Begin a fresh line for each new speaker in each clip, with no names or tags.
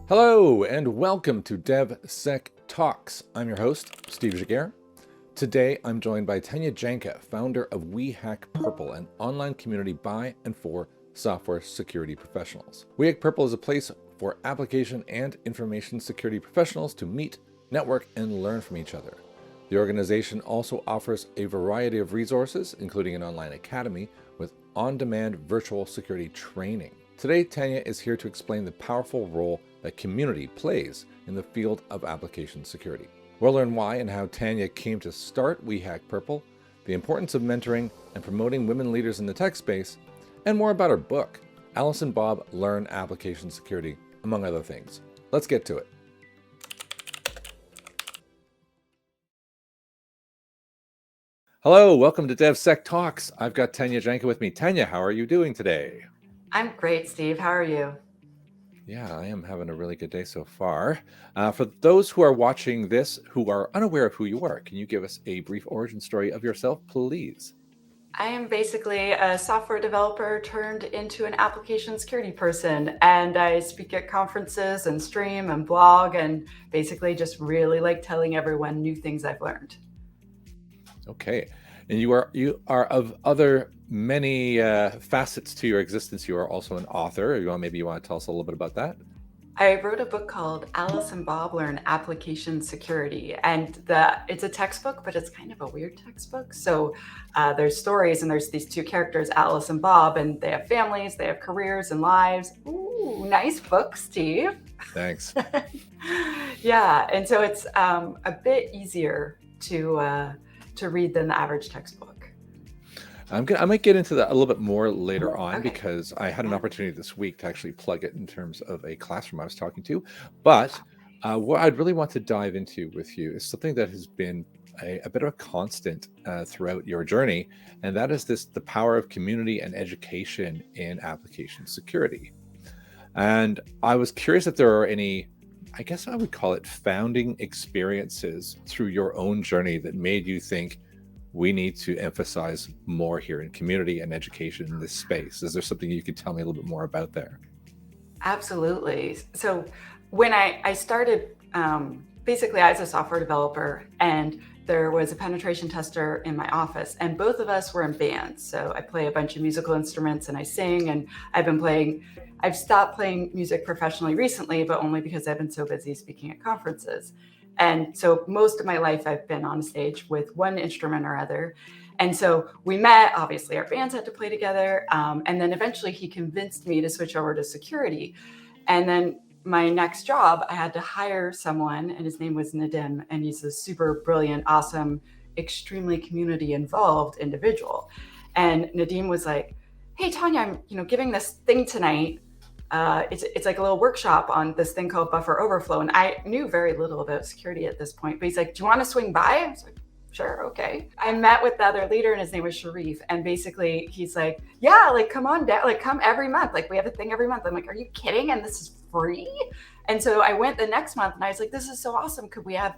Hello and welcome to DevSecTalks. I'm your host, Steve Giguere. Today I'm joined by Tanya Janca, founder of We Hack Purple, an online community by and for software security professionals. We Hack Purple is a place for application and information security professionals to meet, network, and learn from each other. The organization also offers a variety of resources, including an online academy with on-demand virtual security training. Today, Tanya is here to explain the powerful role that community plays in the field of application security. We'll learn why and how Tanya came to start We Hack Purple, the importance of mentoring and promoting women leaders in the tech space, and more about her book, Alice and Bob Learn Application Security, among other things. Let's get to it. Hello, welcome to DevSecTalks. I've got Tanya Janca with me. Tanya, how are you doing today?
I'm great, Steve. How are you?
Yeah, I am having a really good day so far. For those who are watching this who are unaware of who you are, can you give us a brief origin story of yourself, please?
I am basically a software developer turned into an application security person, and I speak at conferences and stream and blog and basically just really like telling everyone new things I've learned.
Okay. And you are of other many facets to your existence. You are also an author. Maybe you want to tell us a little bit about that?
I wrote a book called Alice and Bob Learn Application Security, and it's a textbook, but it's kind of a weird textbook. So there's stories, and there's these two characters, Alice and Bob, and they have families, they have careers and lives. Ooh, nice book, Steve.
Thanks.
Yeah, and so it's a bit easier to read than the average textbook.
I might get into that a little bit more later on,
Okay.
because I had an opportunity this week to actually plug it in terms of a classroom I was talking to. But what I'd really want to dive into with you is something that has been a bit of a constant throughout your journey, and that is the power of community and education in application security. And I was curious if there are any, I guess I would call it founding experiences through your own journey that made you think, we need to emphasize more here in community and education in this space. Is there something you could tell me a little bit more about there?
Absolutely. So when I started, basically I was a software developer, and there was a penetration tester in my office, and both of us were in bands. So I play a bunch of musical instruments and I sing, and I've stopped playing music professionally recently, but only because I've been so busy speaking at conferences. And so most of my life I've been on stage with one instrument or other. And so we met, obviously our bands had to play together. And then eventually he convinced me to switch over to security. And then my next job, I had to hire someone, and his name was Nadim, and he's a super brilliant, awesome, extremely community involved individual. And Nadim was like, hey, Tanya, I'm giving this thing tonight. It's like a little workshop on this thing called buffer overflow. And I knew very little about security at this point, but he's like, do you want to swing by? I was like, sure, okay. I met with the other leader, and his name was Sharif. And basically he's like, yeah, like, come on down, like come every month. Like we have a thing every month. I'm like, are you kidding? And this is free? And so I went the next month, and I was like, this is so awesome. Could we have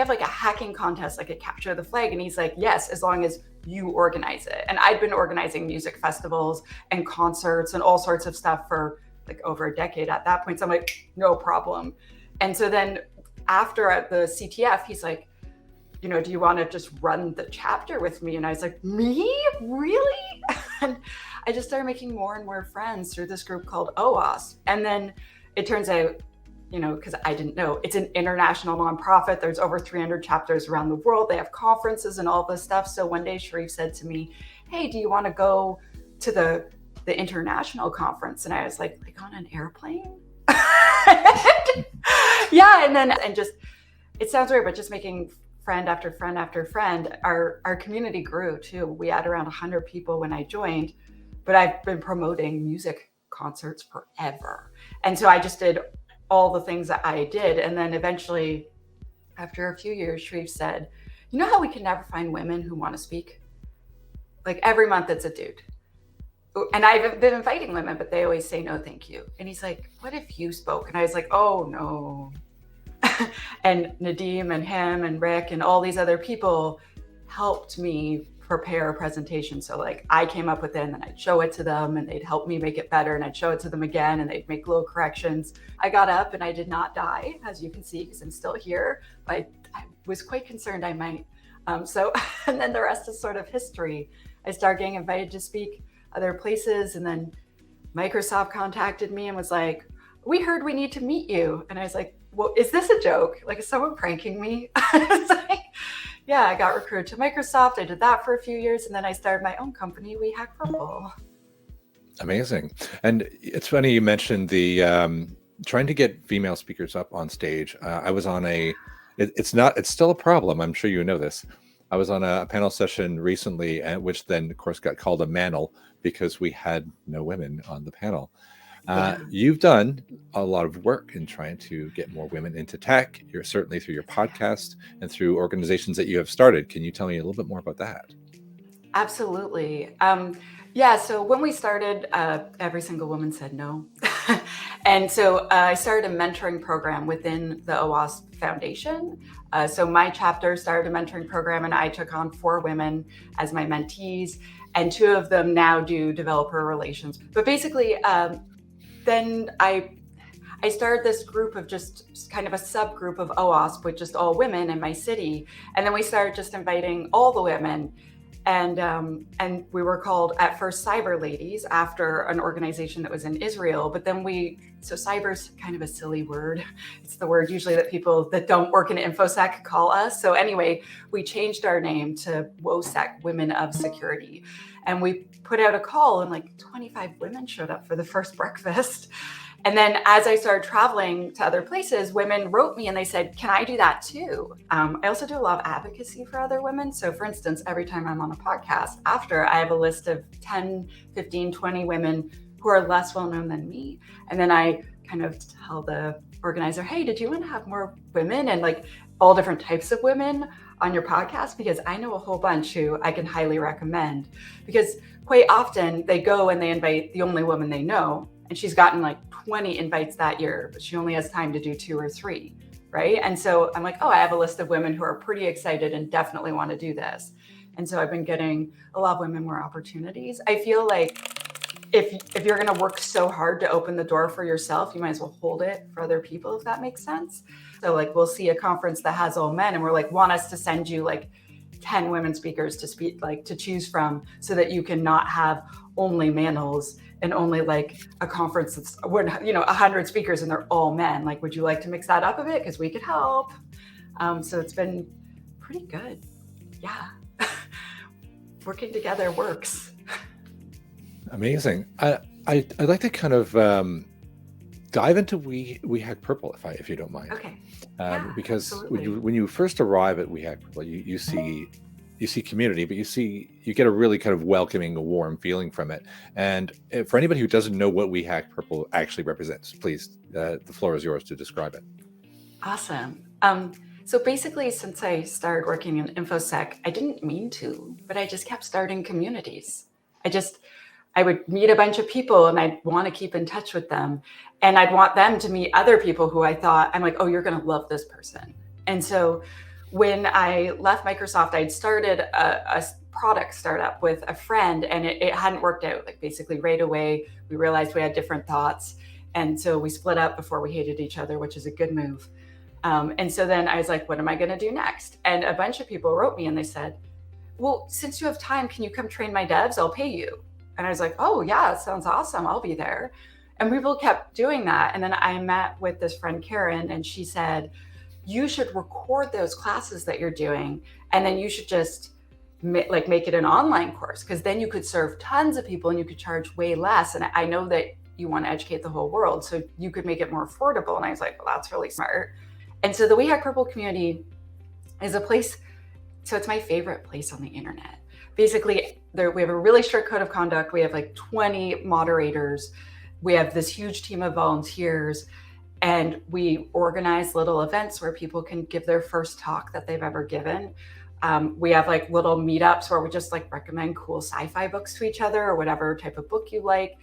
like a hacking contest, like a capture the flag? And he's like, yes, as long as you organize it. And I'd been organizing music festivals and concerts and all sorts of stuff for like over a decade at that point. So I'm like, no problem. And so then after the CTF, he's like, do you want to just run the chapter with me? And I was like, me? Really? And I just started making more and more friends through this group called OWASP. And then it turns out, because I didn't know, it's an international nonprofit. There's over 300 chapters around the world. They have conferences and all this stuff. So one day Sharif said to me, hey, do you want to go to the international conference? And I was like on an airplane? Yeah. And just, it sounds weird, but just making friend after friend after friend, our community grew too. We had around 100 people when I joined, but I've been promoting music concerts forever. And so I just did all the things that I did. And then eventually, after a few years, Sharif said, you know how we can never find women who want to speak? Like every month it's a dude. And I've been inviting women, but they always say no, thank you. And he's like, what if you spoke? And I was like, oh no. And Nadim and him and Rick and all these other people helped me prepare a presentation. So like I came up with it and then I'd show it to them and they'd help me make it better, and I'd show it to them again and they'd make little corrections. I got up and I did not die, as you can see, because I'm still here, but I was quite concerned I might. And then the rest is sort of history. I started getting invited to speak other places, and then Microsoft contacted me and was like, we heard we need to meet you. And I was like, well, is this a joke? Like, is someone pranking me? It's like, yeah, I got recruited to Microsoft. I did that for a few years, and then I started my own company, We Hack Purple.
Amazing. And it's funny you mentioned the trying to get female speakers up on stage. I was on it's still a problem. I'm sure you know this. I was on a panel session recently, which then, of course, got called a manel because we had no women on the panel. You've done a lot of work in trying to get more women into tech. You're certainly through your podcast and through organizations that you have started. Can you tell me a little bit more about that?
Absolutely. So when we started, every single woman said no. And so I started a mentoring program within the OWASP Foundation. So my chapter started a mentoring program, and I took on 4 women as my mentees, and 2 of them now do developer relations. But basically, then I started this group of just kind of a subgroup of OWASP with just all women in my city. And then we started just inviting all the women. And we were called at first Cyber Ladies after an organization that was in Israel. But then so cyber's kind of a silly word. It's the word usually that people that don't work in InfoSec call us. So anyway, we changed our name to WoSec, Women of Security. And we put out a call, and like 25 women showed up for the first breakfast. And then as I started traveling to other places, women wrote me and they said, can I do that too? I also do a lot of advocacy for other women. So for instance, every time I'm on a podcast after, I have a list of 10, 15, 20 women who are less well-known than me. And then I kind of tell the organizer, hey, did you want to have more women and like all different types of women on your podcast? Because I know a whole bunch who I can highly recommend, because quite often they go and they invite the only woman they know, and she's gotten like 20 invites that year, but she only has time to do 2 or 3, right? And so I'm like, oh, I have a list of women who are pretty excited and definitely want to do this. And so I've been getting a lot of women more opportunities. I feel like if you're going to work so hard to open the door for yourself, you might as well hold it for other people, if that makes sense. So like we'll see a conference that has all men and we're like, want us to send you like 10 women speakers to speak, like to choose from, so that you can not have only males and only like a conference that's 100 speakers and they're all men. Like, would you like to mix that up a bit? Because we could help. So it's been pretty good. Yeah. Working together works.
Amazing. I'd like to kind of dive into We Hack Purple, if you don't mind.
Okay.
Because
absolutely.
when you first arrive at We Hack Purple, you see community, but you get a really kind of welcoming, warm feeling from it. And for anybody who doesn't know what We Hack Purple actually represents, please, the floor is yours to describe it.
Awesome. So basically, since I started working in InfoSec, I didn't mean to, but I just kept starting communities. I would meet a bunch of people and I'd want to keep in touch with them. And I'd want them to meet other people who I'm like, oh, you're going to love this person. And so when I left Microsoft, I'd started a product startup with a friend, and it hadn't worked out. Like basically right away, we realized we had different thoughts. And so we split up before we hated each other, which is a good move. And so then I was like, what am I going to do next? And a bunch of people wrote me and they said, well, since you have time, can you come train my devs? I'll pay you. And I was like, oh yeah, sounds awesome. I'll be there. And people kept doing that. And then I met with this friend, Karen, and she said, you should record those classes that you're doing. And then you should just make it an online course, because then you could serve tons of people and you could charge way less. And I know that you want to educate the whole world, so you could make it more affordable. And I was like, well, that's really smart. And so the We Hack Purple community is a place, so it's my favorite place on the internet. Basically, we have a really strict code of conduct. We have like 20 moderators. We have this huge team of volunteers, and we organize little events where people can give their first talk that they've ever given. We have like little meetups where we just like recommend cool sci-fi books to each other, or whatever type of book you like.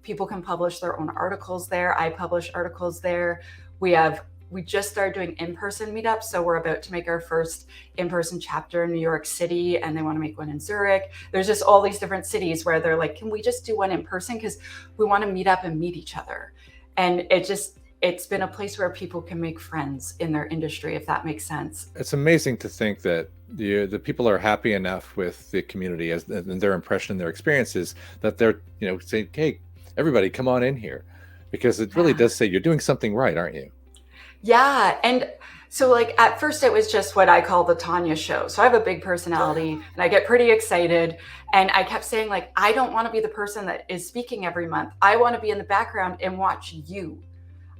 People can publish their own articles there. I publish articles there. We have we just started doing in-person meetups. So we're about to make our first in-person chapter in New York City, and they want to make one in Zurich. There's just all these different cities where they're like, can we just do one in person? Because we want to meet up and meet each other. And it's been a place where people can make friends in their industry, if that makes sense.
It's amazing to think that the people are happy enough with the community as and their impression and their experiences that they're, saying, hey, everybody come on in here, because it really does say you're doing something right, aren't you?
Yeah. And so like at first it was just what I call the Tanya show. So I have a big personality and I get pretty excited. And I kept saying like, I don't want to be the person that is speaking every month. I want to be in the background and watch you.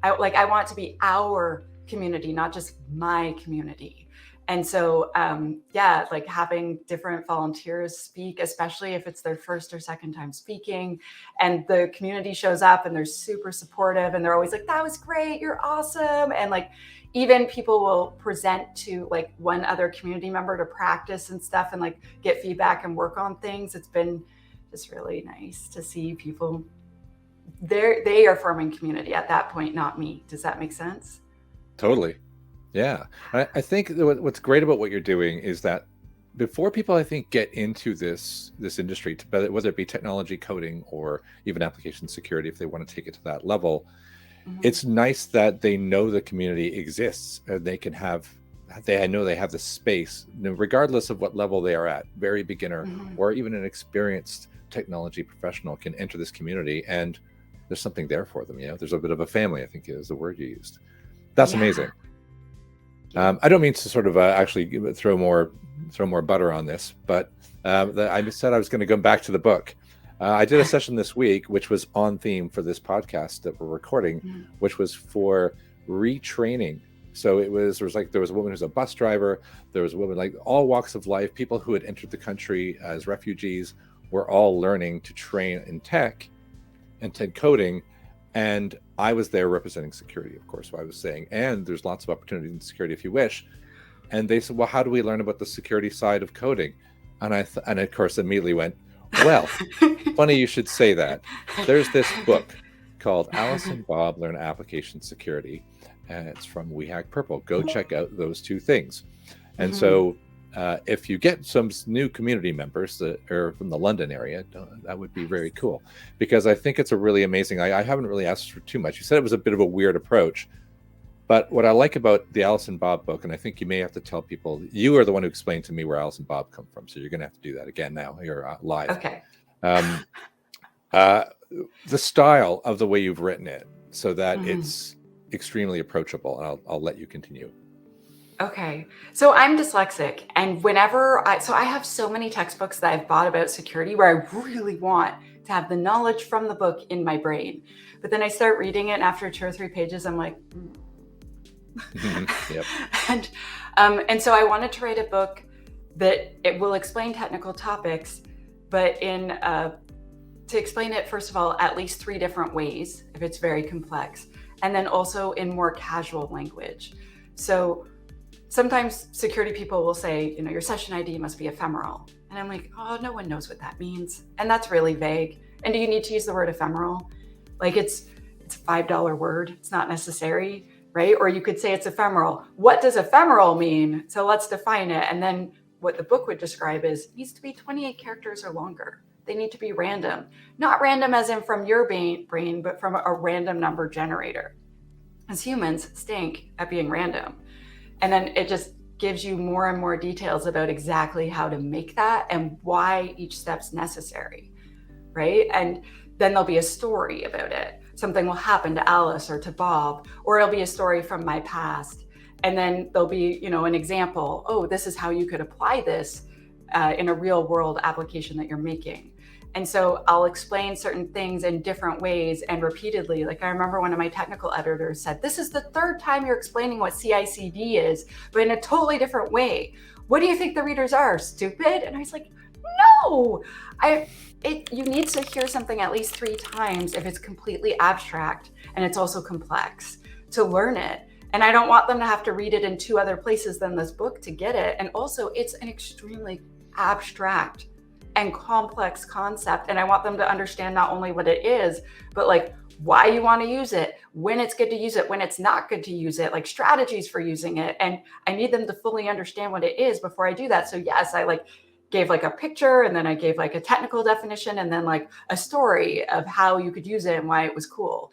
I want to be our community, not just my community. And so, like having different volunteers speak, especially if it's their first or second time speaking, and the community shows up and they're super supportive and they're always like, that was great, you're awesome. And like, even people will present to like one other community member to practice and stuff and like get feedback and work on things. It's been just really nice to see people. They are forming community at that point, not me. Does that make sense?
Totally. Yeah. I think what's great about what you're doing is that before people, I think, get into this industry, whether it be technology, coding, or even application security, if they want to take it to that level, it's nice that they know the community exists and they can I know they have the space, regardless of what level they are at, very beginner or even an experienced technology professional can enter this community and there's something there for them. There's a bit of a family, I think is the word you used. That's amazing. I don't mean to sort of actually throw more butter on this, but I said I was going to go back to the book. I did a session this week, which was on theme for this podcast that we're recording, which was for retraining. So there was a woman who's a bus driver. There was a woman, like all walks of life, people who had entered the country as refugees were all learning to train in tech and tech coding. And I was there representing security, of course. So I was saying, and there's lots of opportunity in security if you wish. And they said, well, how do we learn about the security side of coding? And and of course immediately went, well, funny you should say that. There's this book called Alice and Bob Learn Application Security, and it's from We Hack Purple. Go check out those two things. And so if you get some new community members that are from the London area, that would be very cool, because I think it's a really amazing, I haven't really asked for too much. You said it was a bit of a weird approach, but what I like about the Alice and Bob book, and I think you may have to tell people, you are the one who explained to me where Alice and Bob come from, so you're going to have to do that again now. You're live.
Okay.
The style of the way you've written it, so that it's extremely approachable, and I'll let you continue.
Okay. So I'm dyslexic, and whenever I have so many textbooks that I've bought about security where I really want to have the knowledge from the book in my brain, but then I start reading it and after 2 or 3 pages, I'm like,
Yep.
And so I wanted to write a book that it will explain technical topics, but to explain it, first of all, at least 3 different ways, if it's very complex, and then also in more casual language. So sometimes security people will say, your session ID must be ephemeral. And I'm like, oh, no one knows what that means. And that's really vague. And do you need to use the word ephemeral? Like it's a $5 word. It's not necessary, right? Or you could say it's ephemeral. What does ephemeral mean? So let's define it. And then what the book would describe is it needs to be 28 characters or longer. They need to be random. Not random as in from your brain, but from a random number generator. As humans stink at being random. And then it just gives you more and more details about exactly how to make that and why each step's necessary, right? And then there'll be a story about it. Something will happen to Alice or to Bob, or it'll be a story from my past. And then there'll be, an example. Oh, this is how you could apply this in a real world application that you're making. And so I'll explain certain things in different ways and repeatedly. Like I remember one of my technical editors said, this is the 3rd time you're explaining what CI/CD is, but in a totally different way. What do you think the readers are, stupid? And I was like, no, you need to hear something at least 3 times if it's completely abstract and it's also complex to learn it. And I don't want them to have to read it in 2 other places than this book to get it. And also it's an extremely abstract and complex concept. And I want them to understand not only what it is, but like why you want to use it, when it's good to use it, when it's not good to use it, like strategies for using it. And I need them to fully understand what it is before I do that. So yes, I like gave like a picture, and then I gave like a technical definition, and then like a story of how you could use it and why it was cool.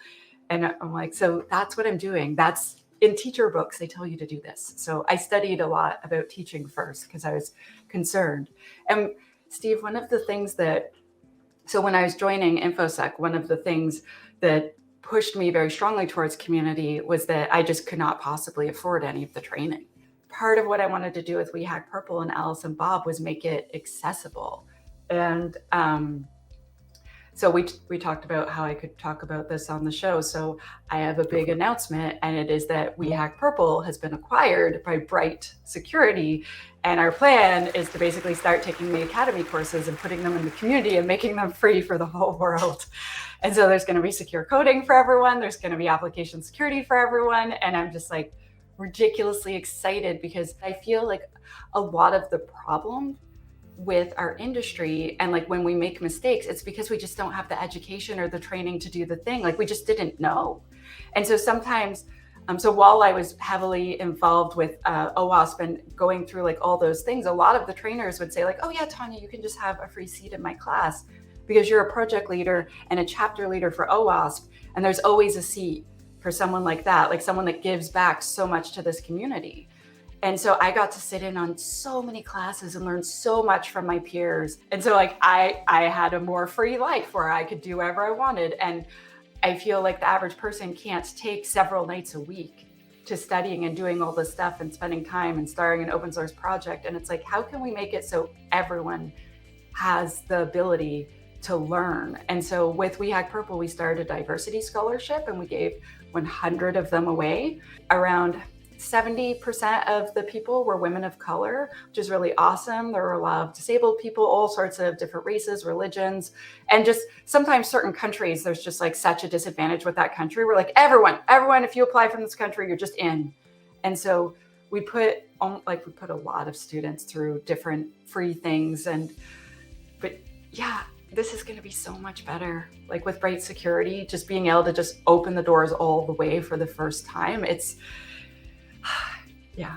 And I'm like, so that's what I'm doing. That's in teacher books, they tell you to do this. So I studied a lot about teaching first because I was concerned. And Steve, one of the things so when I was joining InfoSec, one of the things that pushed me very strongly towards community was that I just could not possibly afford any of the training. Part of what I wanted to do with We Hack Purple and Alice and Bob was make it accessible. And so we talked about how I could talk about this on the show. So I have a big announcement, and it is that We Hack Purple has been acquired by Bright Security. And our plan is to basically start taking the academy courses and putting them in the community and making them free for the whole world. And so there's going to be secure coding for everyone. There's going to be application security for everyone. And I'm just like ridiculously excited because I feel like a lot of the problem with our industry and like when we make mistakes, it's because we just don't have the education or the training to do the thing. Like we just didn't know. And so sometimes, so while I was heavily involved with OWASP and going through like all those things, a lot of the trainers would say like, oh yeah, Tanya, you can just have a free seat in my class because you're a project leader and a chapter leader for OWASP. And there's always a seat for someone like that, like someone that gives back so much to this community. And so I got to sit in on so many classes and learn so much from my peers. And so like I had a more free life where I could do whatever I wanted. And I feel like the average person can't take several nights a week to studying and doing all this stuff and spending time and starting an open source project. And it's like, how can we make it so everyone has the ability to learn? And so with We Hack Purple, we started a diversity scholarship, and we gave 100 of them away. Around 70% of the people were women of color, which is really awesome. There were a lot of disabled people, all sorts of different races, religions, and just sometimes certain countries, there's just like such a disadvantage with that country. We're like, everyone, if you apply from this country, you're just in. And so we put a lot of students through different free things. But yeah, this is going to be so much better. Like with Bright Security, just being able to just open the doors all the way for the first time. Yeah.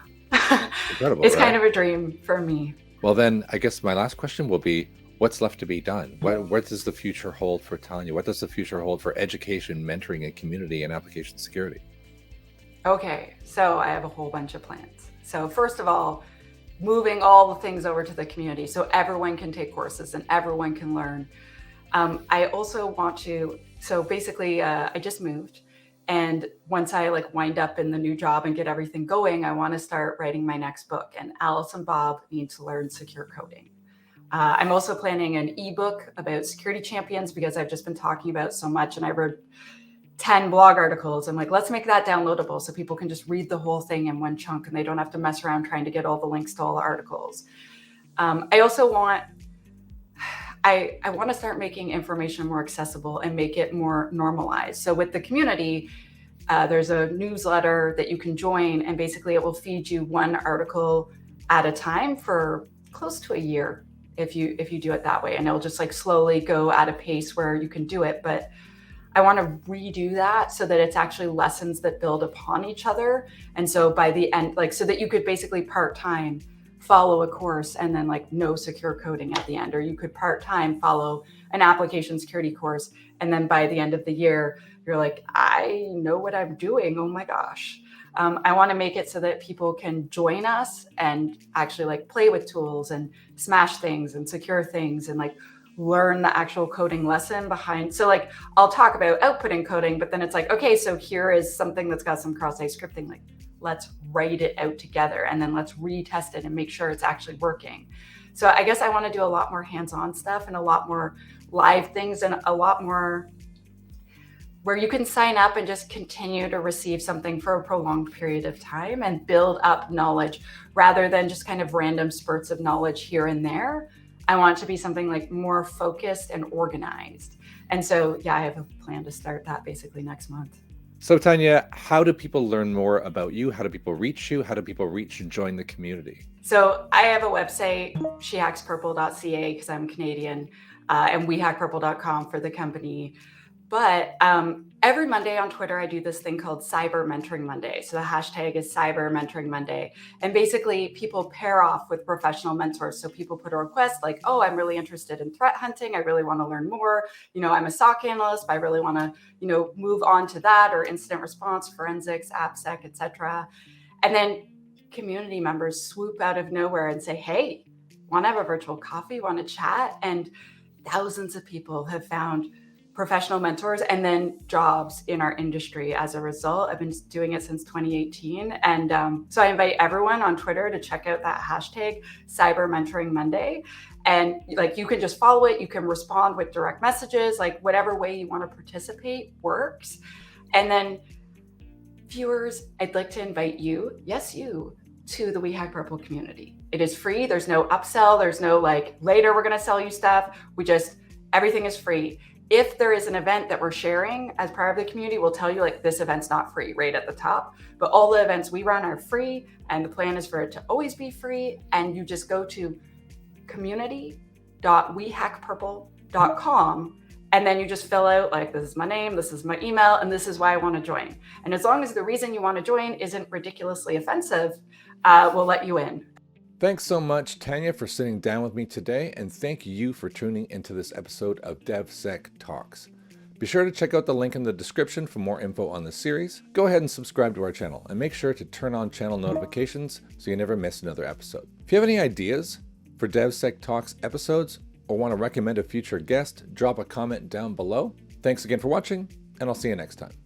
Incredible,
it's
right?
kind of a dream for me.
Well, then I guess my last question will be, what's left to be done? What does the future hold for Tanya? What does the future hold for education, mentoring, and community and application security?
Okay, so I have a whole bunch of plans. So first of all, moving all the things over to the community so everyone can take courses and everyone can learn. I also want to, so basically I just moved. And once I like wind up in the new job and get everything going, I want to start writing my next book. And Alice and Bob need to learn secure coding. I'm also planning an ebook about security champions because I've just been talking about so much, and I wrote 10 blog articles. I'm like, let's make that downloadable so people can just read the whole thing in one chunk and they don't have to mess around trying to get all the links to all the articles. I also want I want to start making information more accessible and make it more normalized. So with the community, there's a newsletter that you can join, and basically it will feed you one article at a time for close to a year if you do it that way. And it'll just like slowly go at a pace where you can do it. But I want to redo that so that it's actually lessons that build upon each other. And so by the end, like so that you could basically part-time follow a course and then like no secure coding at the end, or you could part-time follow an application security course. And then by the end of the year, you're like, I know what I'm doing. Oh my gosh. I want to make it so that people can join us and actually like play with tools and smash things and secure things and like learn the actual coding lesson behind. So like I'll talk about outputting coding, but then it's like, okay, so here is something that's got some cross-site scripting. Like let's write it out together and then let's retest it and make sure it's actually working. So I guess I want to do a lot more hands-on stuff and a lot more live things and a lot more where you can sign up and just continue to receive something for a prolonged period of time and build up knowledge rather than just kind of random spurts of knowledge here and there. I want it to be something like more focused and organized. And so, yeah, I have a plan to start that basically next month.
So Tanya, how do people learn more about you? How do people reach you? How do people reach and join the community?
So I have a website, shehackspurple.ca because I'm Canadian, and wehackpurple.com for the company. But every Monday on Twitter, I do this thing called Cyber Mentoring Monday. So the hashtag is Cyber Mentoring Monday. And basically people pair off with professional mentors. So people put a request like, oh, I'm really interested in threat hunting. I really want to learn more. I'm a SOC analyst, but I really want to, move on to that, or incident response, forensics, AppSec, etc. And then community members swoop out of nowhere and say, hey, want to have a virtual coffee, want to chat? And thousands of people have found professional mentors and then jobs in our industry as a result. I've been doing it since 2018. And so I invite everyone on Twitter to check out that hashtag Cyber Mentoring Monday. And you can just follow it. You can respond with direct messages, whatever way you want to participate works. And then viewers, I'd like to invite you, yes, you, to the We Hack Purple community. It is free. There's no upsell. There's no later we're going to sell you stuff. Everything is free. If there is an event that we're sharing as part of the community, we'll tell you this event's not free right at the top. But all the events we run are free, and the plan is for it to always be free. And you just go to community.wehackpurple.com, and then you just fill out this is my name, this is my email, and this is why I want to join. And as long as the reason you want to join isn't ridiculously offensive, we'll let you in.
Thanks so much, Tanya, for sitting down with me today, and thank you for tuning into this episode of DevSecTalks. Be sure to check out the link in the description for more info on the series. Go ahead and subscribe to our channel, and make sure to turn on channel notifications so you never miss another episode. If you have any ideas for DevSecTalks episodes or want to recommend a future guest, drop a comment down below. Thanks again for watching, and I'll see you next time.